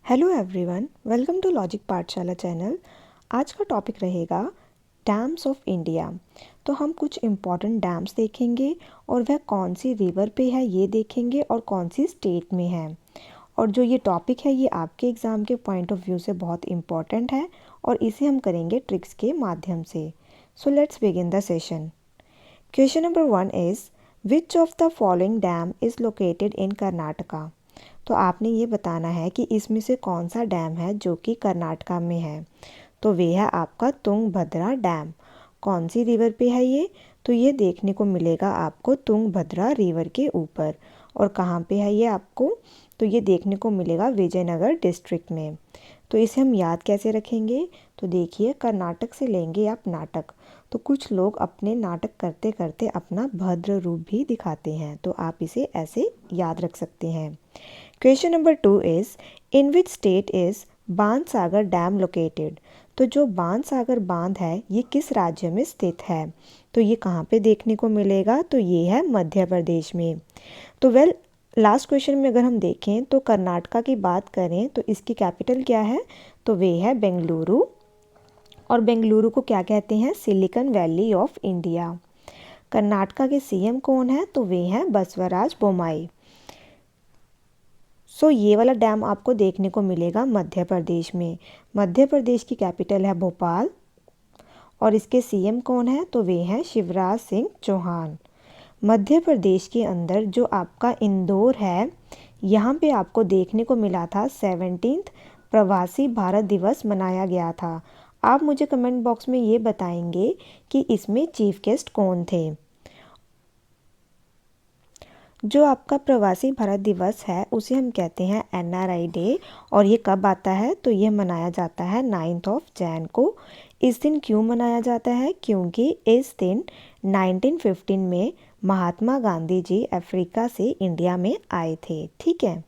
Hello everyone, welcome to logic Pathshala channel. आज का topic रहेगा डैम्स ऑफ इंडिया। तो हम कुछ इम्पॉर्टेंट डैम्स देखेंगे और वह कौन सी रिवर पे है ये देखेंगे और कौन सी स्टेट में है। और जो ये टॉपिक है ये आपके एग्ज़ाम के पॉइंट ऑफ व्यू से बहुत इम्पॉर्टेंट है और इसे हम करेंगे ट्रिक्स के माध्यम से। So let's begin the session. Question number 1 is which of the following dam is located in Karnataka. तो आपने ये बताना है कि इसमें से कौन सा डैम है जो कि कर्नाटका में है। तो वे है आपका तुंगभद्रा डैम। कौन सी रिवर पे है ये? तो ये देखने को मिलेगा आपको तुंगभद्रा रिवर के ऊपर। और कहाँ पे है ये आपको? तो ये देखने को मिलेगा विजयनगर डिस्ट्रिक्ट में। तो इसे हम याद कैसे रखेंगे? तो देखिए, कर्नाटक से लेंगे आप नाटक, तो कुछ लोग अपने नाटक करते करते अपना भद्र रूप भी दिखाते हैं, तो आप इसे ऐसे याद रख सकते हैं। Question number 2 is in which state is Bansagar dam located. तो जो बाणसागर बांध है ये किस राज्य में स्थित है? तो ये कहाँ पे देखने को मिलेगा? तो ये है मध्य प्रदेश में। तो लास्ट क्वेश्चन में अगर हम देखें तो कर्नाटका की बात करें तो इसकी कैपिटल क्या है? तो वे है बेंगलुरु। और बेंगलुरु को क्या कहते हैं? Silicon valley of India. Karnataka के सीएम कौन है? तो वे हैं बसवराज बोम्मई। सो ये वाला डैम आपको देखने को मिलेगा मध्य प्रदेश में। मध्य प्रदेश की कैपिटल है भोपाल और इसके सीएम कौन है? तो वे हैं शिवराज सिंह चौहान। मध्य प्रदेश के अंदर जो आपका इंदौर है, यहाँ पे आपको देखने को मिला था 17th प्रवासी भारत दिवस मनाया गया था। आप मुझे कमेंट बॉक्स में ये बताएंगे कि इसमें चीफ गेस्ट कौन थे। जो आपका प्रवासी भारत दिवस है उसे हम कहते हैं एनआरआई डे। और ये कब आता है? तो ये मनाया जाता है 9 जनवरी को। इस दिन क्यों मनाया जाता है? क्योंकि इस दिन 1915 में महात्मा गांधी जी अफ्रीका से इंडिया में आए थे। ठीक है।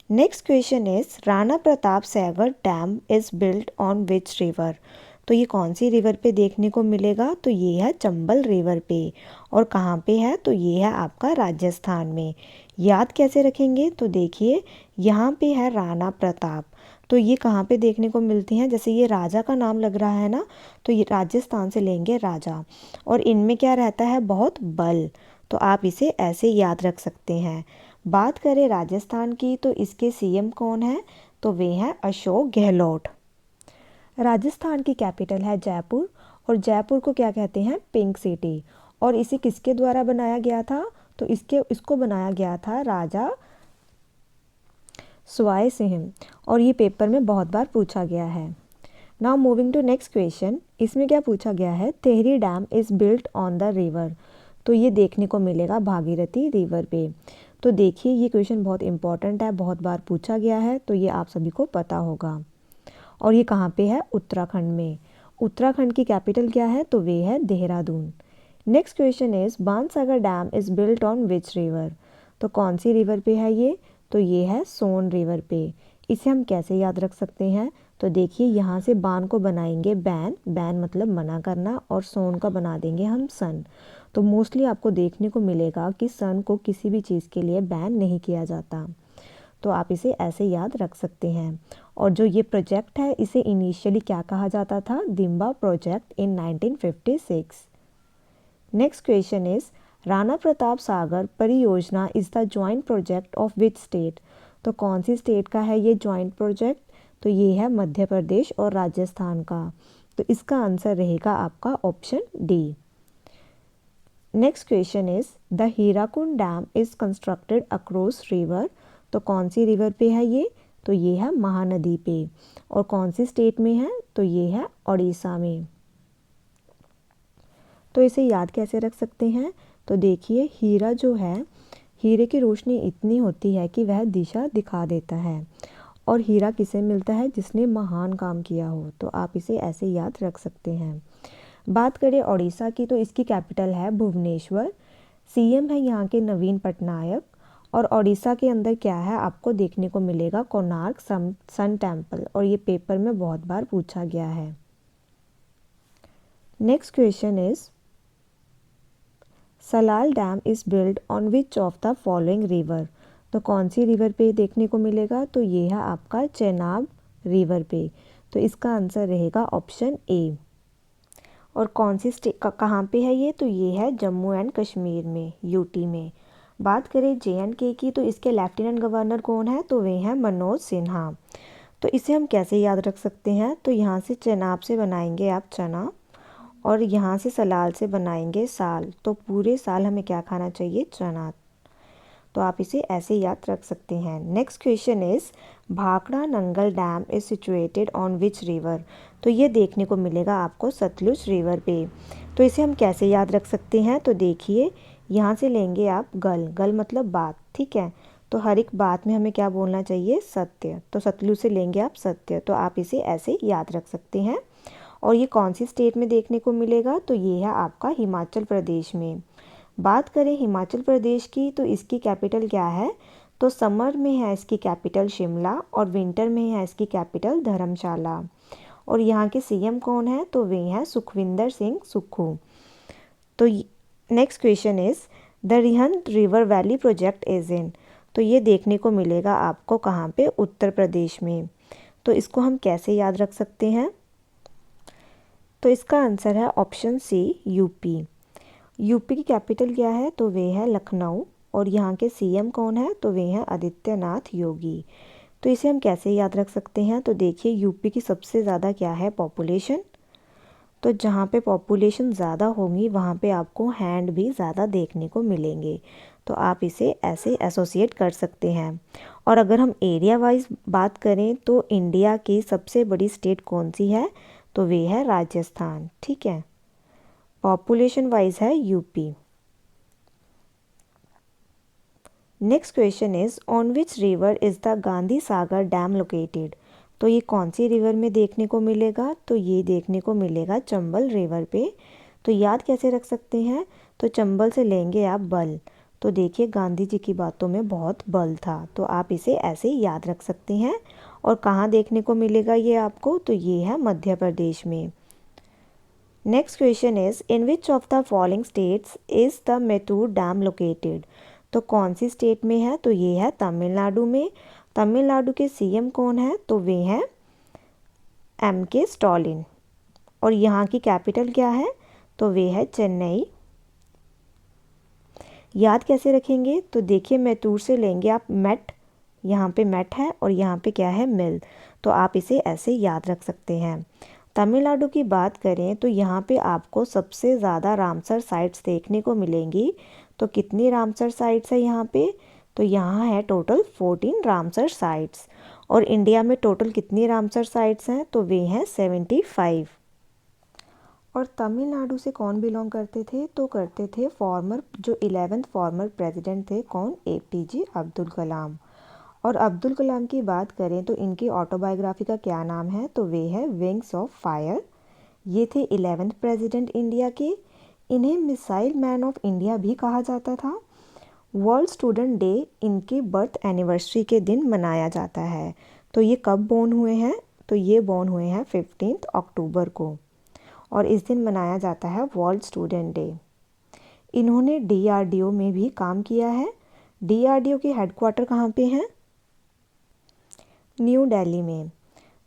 Next question is Rana Pratap Sagar dam is built on which river. तो ये कौन सी रिवर पे देखने को मिलेगा? तो ये है चंबल रिवर पे। और कहाँ पे है? तो ये है आपका राजस्थान में। याद कैसे रखेंगे? तो देखिए, यहाँ पे है राणा प्रताप। तो ये कहाँ पे देखने को मिलती हैं? जैसे ये राजा का नाम लग रहा है ना, तो ये राजस्थान से लेंगे राजा। और इनमें क्या रहता है? बहुत बल। तो आप इसे ऐसे याद रख सकते हैं। बात करें राजस्थान की तो इसके सीएम कौन है? तो वे हैं अशोक गहलोत। राजस्थान की कैपिटल है जयपुर और जयपुर को क्या कहते हैं? Pink city. और इसे किसके द्वारा बनाया गया था? तो इसको बनाया गया था राजा सवाई सिंह। और ये पेपर में बहुत बार पूछा गया है। Now moving to next question. इसमें क्या पूछा गया है? Tehri dam is built on the river. तो ये देखने को मिलेगा भागीरथी रिवर पे। तो देखिए, ये क्वेश्चन बहुत इंपॉर्टेंट है, बहुत बार पूछा गया है, तो ये आप सभी को पता होगा। और ये कहाँ पे है? उत्तराखंड में। उत्तराखंड की कैपिटल क्या है? तो वे है Dehradun. Next question is Bansagar dam is built on which river. तो कौन सी रिवर पे है ये? तो ये है सोन रिवर पे। इसे हम कैसे याद रख सकते हैं? तो देखिए, यहाँ से बाण को बनाएंगे बैन, बैन मतलब मना करना, और सोन का बना देंगे हम सन। तो मोस्टली आपको देखने को मिलेगा कि सन को किसी भी चीज़ के लिए बैन नहीं किया जाता। तो आप इसे ऐसे याद रख सकते हैं। और जो ये प्रोजेक्ट है इसे इनिशियली क्या कहा जाता था? दिम्बा project in 1956। Next question is Rana Pratap Sagar परियोजना is the joint project of which state. तो कौन सी स्टेट का है ये जॉइंट प्रोजेक्ट? तो ये है मध्य प्रदेश और राजस्थान का। तो इसका आंसर रहेगा आपका option D. Next question is the Hirakud dam is constructed across river. तो कौन सी रिवर पे है ये? तो ये है महानदी पे। और कौन सी स्टेट में है? तो ये है उड़ीसा में। तो इसे याद कैसे रख सकते हैं? तो देखिए, हीरा जो है, हीरे की रोशनी इतनी होती है कि वह दिशा दिखा देता है। और हीरा किसे मिलता है? जिसने महान काम किया हो। तो आप इसे ऐसे याद रख सकते हैं। बात करें उड़ीसा की तो इसकी कैपिटल है भुवनेश्वर। सीएम है यहाँ के नवीन पटनायक। और उड़ीसा के अंदर क्या है? आपको देखने को मिलेगा कोणार्क सन टेम्पल। और ये पेपर में बहुत बार पूछा गया है। Next question is Salal dam is build on which of the following river. तो कौन सी रिवर पे देखने को मिलेगा, तो ये है आपका चेनाब रिवर पे। तो इसका आंसर रहेगा ऑप्शन ए। और कौन सी स्टेट कहाँ पे है ये, तो ये है जम्मू एंड कश्मीर में, यूटी में। बात करें JNK की, तो इसके लेफ्टिनेंट गवर्नर कौन है, तो वे हैं मनोज सिन्हा। तो इसे हम कैसे याद रख सकते हैं, तो यहाँ से चेनाब से बनाएंगे आप चना, और यहाँ से सलाल से बनाएंगे साल। तो पूरे साल हमें क्या खाना चाहिए, चना। तो आप इसे ऐसे याद रख सकते हैं। Next question is Bhakra Nangal dam is situated on which river. तो ये देखने को मिलेगा आपको सतलुज रिवर पे। तो इसे हम कैसे याद रख सकते हैं, तो देखिए यहाँ से लेंगे आप गल, गल मतलब बात, ठीक है। तो हर एक बात में हमें क्या बोलना चाहिए, सत्य। तो सतलुज से लेंगे आप सत्य। तो आप इसे ऐसे याद रख सकते हैं। और ये कौन सी स्टेट में देखने को मिलेगा, तो ये है आपका हिमाचल प्रदेश में। बात करें हिमाचल प्रदेश की, तो इसकी कैपिटल क्या है, तो समर में है इसकी कैपिटल शिमला, और विंटर में है इसकी कैपिटल धर्मशाला। और यहाँ के CM कौन है, तो वे हैं सुखविंदर सिंह सुक्खू। तो next question is the Rihand river valley project is in. तो ये देखने को मिलेगा आपको कहाँ पे, उत्तर प्रदेश में। तो इसको हम कैसे याद रख सकते हैं, तो इसका आंसर है ऑप्शन सी, यूपी। यूपी की कैपिटल क्या है, तो वे है लखनऊ। और यहाँ के CM कौन है, तो वे हैं आदित्यनाथ योगी। तो इसे हम कैसे याद रख सकते हैं, तो देखिए यूपी की सबसे ज़्यादा क्या है, पॉपुलेशन। तो जहाँ पे पॉपुलेशन ज़्यादा होगी वहाँ पे आपको हैंड भी ज़्यादा देखने को मिलेंगे। तो आप इसे ऐसे एसोसिएट कर सकते हैं। और अगर हम एरिया वाइज बात करें, तो इंडिया की सबसे बड़ी स्टेट कौन सी है, तो वे है राजस्थान, ठीक है। पॉपुलेशन वाइज है UP. Next question is on which river is the Gandhi Sagar dam located. तो ये कौन सी रिवर में देखने को मिलेगा, तो ये देखने को मिलेगा चंबल रिवर पे। तो याद कैसे रख सकते हैं, तो चंबल से लेंगे आप बल। तो देखिए गांधी जी की बातों में बहुत बल था। तो आप इसे ऐसे याद रख सकते हैं। और कहाँ देखने को मिलेगा ये आपको, तो ये है मध्य प्रदेश में। Next question is in which of the following states is the Mettur dam located. तो कौन सी स्टेट में है, तो ये है तमिलनाडु में। तमिलनाडु के CM कौन है, तो वे हैं MK स्टालिन। और यहाँ की कैपिटल क्या है, तो वे है चेन्नई। याद कैसे रखेंगे, तो देखिए मैतूर से लेंगे आप मेट, यहाँ पे मेट है और यहाँ पे क्या है, मिल। तो आप इसे ऐसे याद रख सकते हैं। तमिलनाडु की बात करें, तो यहाँ पे आपको सबसे ज़्यादा रामसर साइट्स देखने को मिलेंगी। तो कितनी रामसर साइट्स है यहाँ पे, तो यहाँ है टोटल 14 रामसर साइट्स। और इंडिया में टोटल कितनी रामसर साइट्स हैं, तो वे हैं 75। और तमिलनाडु से कौन बिलोंग करते थे, तो करते थे फॉर्मर, जो 11th फॉर्मर प्रेसिडेंट थे, कौन, APJ अब्दुल कलाम। और अब्दुल कलाम की बात करें, तो इनकी ऑटोबायोग्राफी का क्या नाम है, तो वे है विंग्स ऑफ फायर। ये थे 11th प्रेसिडेंट इंडिया के। इन्हें मिसाइल मैन ऑफ इंडिया भी कहा जाता था। वर्ल्ड स्टूडेंट डे इनकी बर्थ एनिवर्सरी के दिन मनाया जाता है। तो ये कब बोर्न हुए हैं, तो ये बोर्न हुए हैं 15 अक्टूबर को। और इस दिन मनाया जाता है वर्ल्ड स्टूडेंट डे। इन्होंने DRDO में भी काम किया है। DRDO के हेडक्वार्टर कहाँ पे हैं, न्यू दिल्ली में।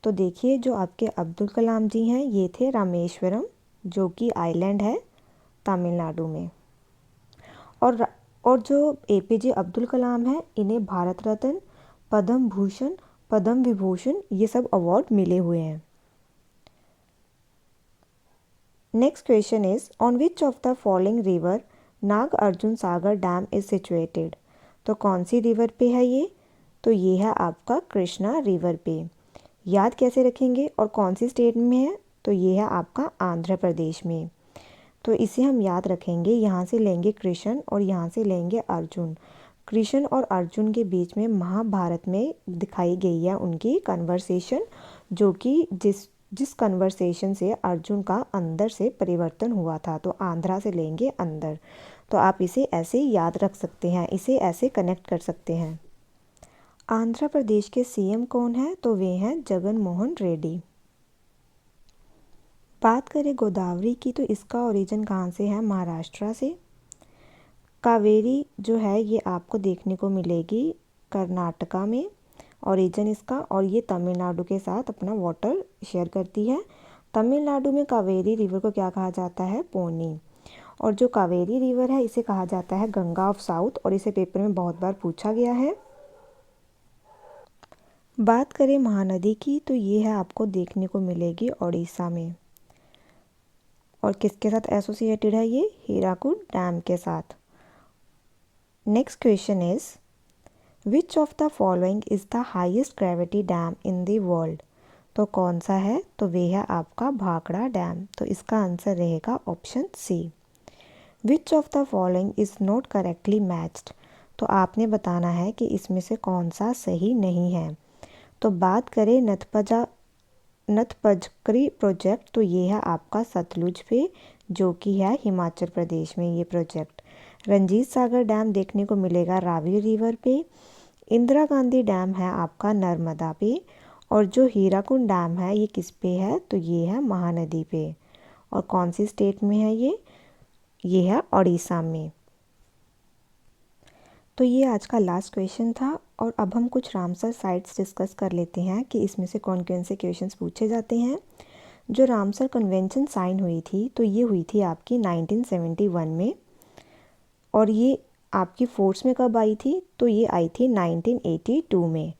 तो देखिए जो आपके अब्दुल कलाम जी हैं, ये थे रामेश्वरम, जो कि आइलैंड है तमिलनाडु में। और जो APJ अब्दुल कलाम है, इन्हें भारत रत्न, पद्म भूषण, पद्म विभूषण, ये सब अवार्ड मिले हुए हैं। Next question is on which of the following river Nag Arjun Sagar dam is situated. तो कौन सी रिवर पे है ये, तो ये है आपका कृष्णा रिवर पे। याद कैसे रखेंगे और कौन सी स्टेट में है, तो ये है आपका आंध्र प्रदेश में। तो इसे हम याद रखेंगे, यहाँ से लेंगे कृष्ण और यहाँ से लेंगे अर्जुन। कृष्ण और अर्जुन के बीच में महाभारत में दिखाई गई है उनकी कन्वर्सेशन, जो कि जिस कन्वर्सेशन से अर्जुन का अंदर से परिवर्तन हुआ था। तो आंध्रा से लेंगे अंदर। तो आप इसे ऐसे याद रख सकते हैं, इसे ऐसे कनेक्ट कर सकते हैं। आंध्र प्रदेश के CM कौन है, तो वे हैं जगन मोहन रेड्डी। बात करें गोदावरी की, तो इसका ओरिजिन कहाँ से है, महाराष्ट्र से। कावेरी जो है ये आपको देखने को मिलेगी कर्नाटका में ओरिजिन इसका, और ये तमिलनाडु के साथ अपना वाटर शेयर करती है। तमिलनाडु में कावेरी रिवर को क्या कहा जाता है? पोनी। और जो कावेरी रिवर है इसे कहा जाता है गंगा ऑफ साउथ, और इसे पेपर में बहुत बार पूछा गया है। बात करें महानदी की तो ये है आपको देखने को मिलेगी उड़ीसा में। और किसके साथ एसोसिएटेड है ये? हीराकुड डैम के साथ। Next question is which of the following is the highest gravity dam in the world? तो कौन सा है? तो वे है आपका भाखड़ा डैम। तो इसका आंसर रहेगा option C. Which of the following is not correctly matched? तो आपने बताना है कि इसमें से कौन सा सही नहीं है। तो बात करें नथपंचकरी प्रोजेक्ट, तो ये है आपका सतलुज पे, जो कि है हिमाचल प्रदेश में ये प्रोजेक्ट। रंजीत सागर डैम देखने को मिलेगा रावी रिवर पे। इंदिरा गांधी डैम है आपका नर्मदा पे। और जो हीराकुंड डैम है ये किस पे है? तो ये है महानदी पे। और कौन सी स्टेट में है ये है उड़ीसा में। तो ये आज का लास्ट क्वेश्चन था। और अब हम कुछ रामसर साइट्स डिस्कस कर लेते हैं कि इसमें से कौन कौन से क्वेश्चंस पूछे जाते हैं। जो रामसर कन्वेंशन साइन हुई थी तो ये हुई थी आपकी 1971 में। और ये आपकी फोर्स में कब आई थी? तो ये आई थी 1982 में।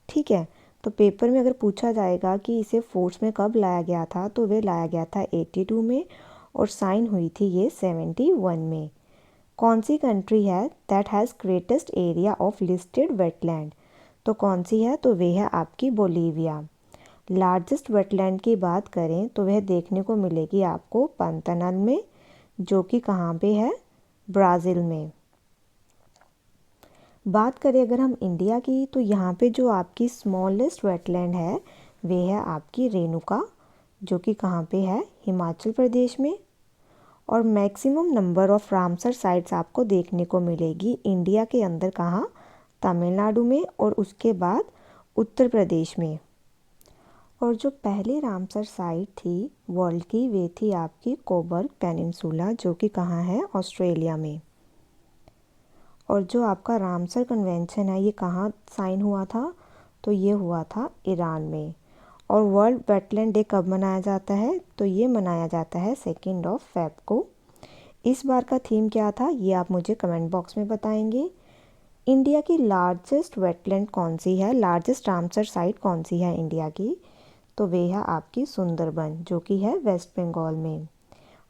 ठीक है, तो पेपर में अगर पूछा जाएगा कि इसे फोर्स में कब लाया गया था तो वे लाया गया था 82 में, और साइन हुई थी ये 71 में। कौन सी कंट्री है that has greatest area of listed wetland? तो कौन सी है? तो वे है आपकी बोलीविया। लार्जेस्ट वेटलैंड की बात करें तो वह देखने को मिलेगी आपको पंतनल में, जो कि कहाँ पे है? ब्राज़ील में। बात करें अगर हम इंडिया की तो यहाँ पे जो आपकी स्मॉलेस्ट वेटलैंड है वे है आपकी रेणुका, जो कि कहाँ पे है? हिमाचल प्रदेश में। और maximum number of Ramsar sites आपको देखने को मिलेगी इंडिया के अंदर, कहाँ? तमिलनाडु में, और उसके बाद उत्तर प्रदेश में। और जो पहली रामसर साइट थी वर्ल्ड की वे थी आपकी कोबर्ग पेनिनसुला, जो कि कहाँ है? ऑस्ट्रेलिया में। और जो आपका रामसर कन्वेंशन है ये कहाँ साइन हुआ था? तो ये हुआ था ईरान में। और वर्ल्ड वेटलैंड डे कब मनाया जाता है? तो ये मनाया जाता है 2 फेब को। इस बार का थीम क्या था ये आप मुझे कमेंट बॉक्स में बताएंगे। इंडिया की लार्जेस्ट वेटलैंड कौन सी है? लार्जेस्ट रामसर साइट कौन सी है इंडिया की? तो वे है आपकी सुंदरबन, जो कि है वेस्ट बंगाल में।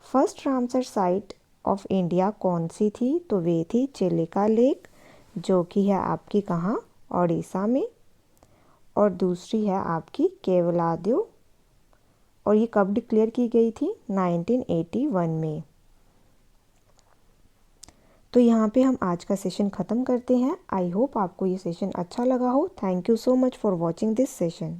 First Ramsar site of India कौन सी थी? तो वे थी चिलिका लेक, जो कि है आपकी कहाँ? उड़ीसा में। और दूसरी है आपकी केवलादेव, और ये कब डिक्लेयर की गई थी? 1981 में। तो यहाँ पे हम आज का सेशन ख़त्म करते हैं। आई होप आपको ये सेशन अच्छा लगा हो। Thank you so much for watching this session.